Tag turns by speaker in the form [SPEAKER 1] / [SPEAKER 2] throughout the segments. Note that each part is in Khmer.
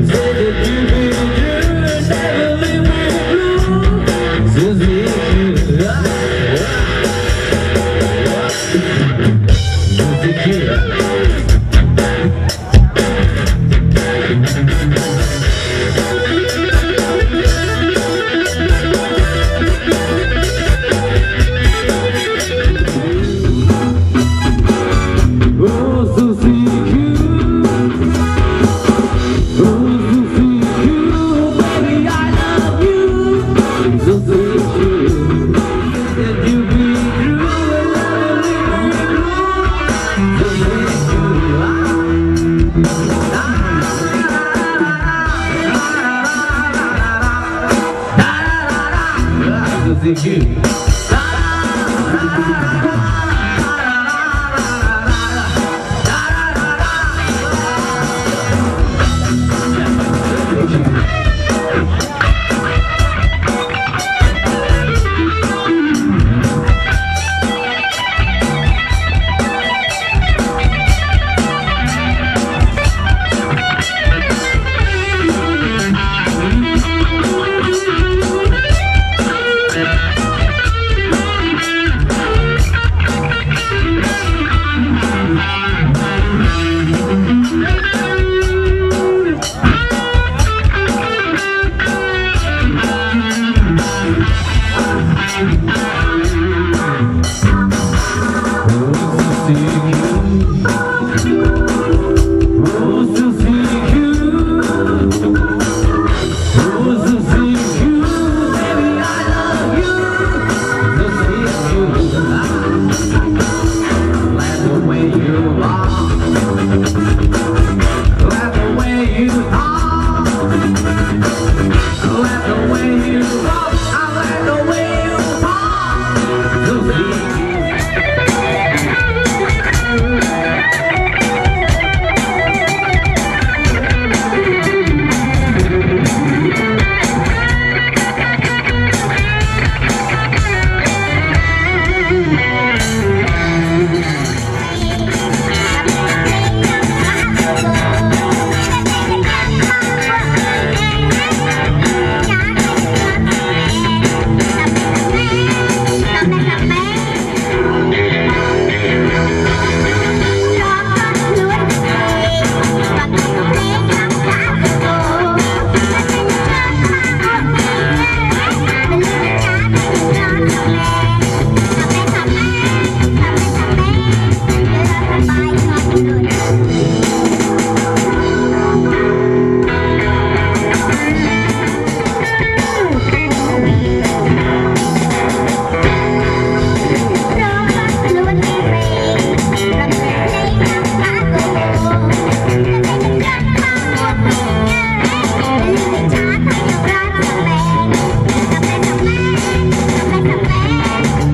[SPEAKER 1] Say that you never leave me. Hãy subscribe cho kênh Ghiền Mì Gõ để không bỏ lỡ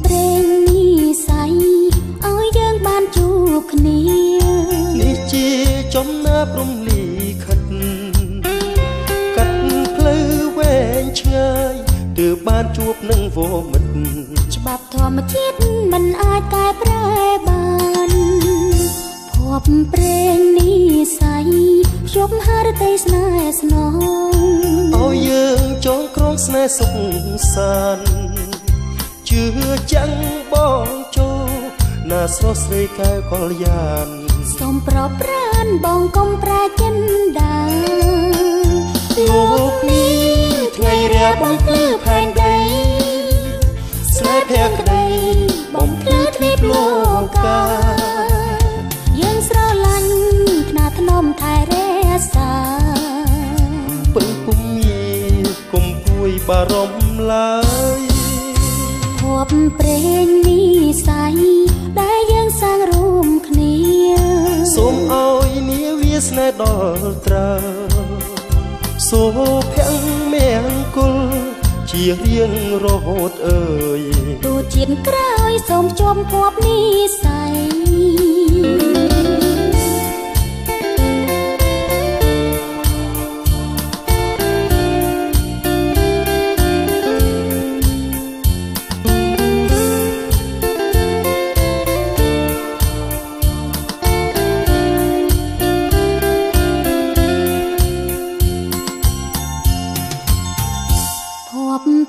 [SPEAKER 1] ព្រេងនេះស័យឲ្យយើងបានជួបគ្នា
[SPEAKER 2] នេះជាចំណើបរំលីខិតកាត់ផ្លូវវែងឆ្ងាយទើបបានជួបនឹងវមិត្ត
[SPEAKER 1] ច្បាប់ធម្មជាតិមិនអាចកែប្រែបានភពព្រេងនេះស័យខ្ញុំហារតីស្នេហ៍ស្នង
[SPEAKER 2] ឲ្យយើងចងក្រងស្នេហ៍សុខសាន្តជឿចាំងបងចូលណាស្រស់ស្រីកែវកល្យាន
[SPEAKER 1] សូមប្រប្រានបងកុំប្រែចិនដា
[SPEAKER 2] លោកនេះថ្ងៃរាបងភ្លឺផែនដីស្នេហ៍ភក្តីបំភ្លឺទ្វីបលោកកា
[SPEAKER 1] យើងស្រឡាញ់ខ្នាតធ្នមថែរក្សា
[SPEAKER 2] ពឹងពុំមានគុំពួយបារម្ភឡើយ
[SPEAKER 1] ភពព្រេងនេះស័យដែលយើងសាងរួមគ្នា
[SPEAKER 2] សូមឲ្យនាវាស្នេហ៍ដល់ត្រើសូភ័ងមេង្គលជារៀងរហូតអើយ
[SPEAKER 1] ទូជាតិក្រោយសូមជួបភពនេះស័យ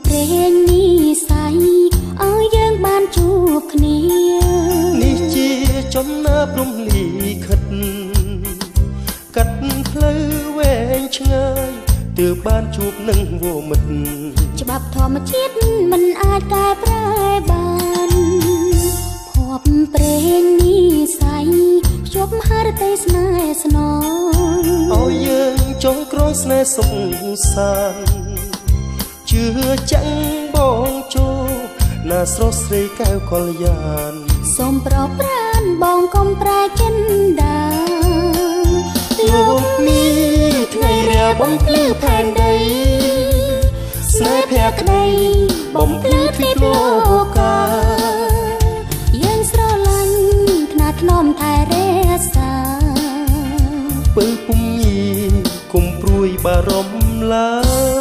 [SPEAKER 1] ព្រេងនេះស័យឲ្យយើងបានជួបគ្នា
[SPEAKER 2] នេះជាចំណើបរំលីខិតកាត់ផ្លូវវែងឆ្ងាយ ទើបបានជួបនឹងវមិត្ត
[SPEAKER 1] ច្បាប់ធម្មជាតិមិនអាចកែប្រែបានភ័ព្វព្រេងនេះស័យភ្ជាប់ហារតីស្នេហ៍ស្នង
[SPEAKER 2] ឲ្យយើងចងក្រងស្នេហ៍សុខសាន្តជឿចាំងបងចូលណាស្រស់ស្រីកែវកល្យាន
[SPEAKER 1] សូមប្រប្រានបងកុំប្រែចិនដា
[SPEAKER 2] លោកនេះថ្ងៃរាបំភ្លឺផែនដីស្នេហ៍ភក្តីបំភ្លឺទ្វីបលោកកា
[SPEAKER 1] យើងស្រឡាញ់ខ្នាតធ្នមថែរក្សា
[SPEAKER 2] ពើពុំញីគុំព្រួយបារម្ភឡើ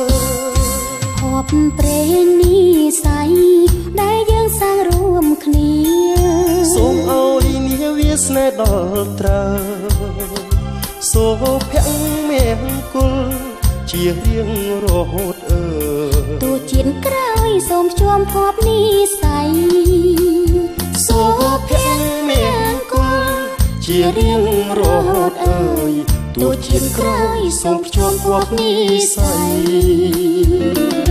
[SPEAKER 2] យ
[SPEAKER 1] ភ័ព្វព្រេងនេះស័យដែលយើងសាងរួមគ្នា
[SPEAKER 2] សូមឲ្យនាវាស្នេហ៍ដល់ត្រូវសូភ័ក្រមង្គលជារៀងរហូត
[SPEAKER 1] ទោះជាតិក្រោយសូមភ្ជាប់ភ័ព្វនេះស័យ
[SPEAKER 2] សូភ័ក្រមង្គលជារៀងរហូតទោះជាតិក្រោយសូមភ្ជាប់ភ័ព្វនេះស័យ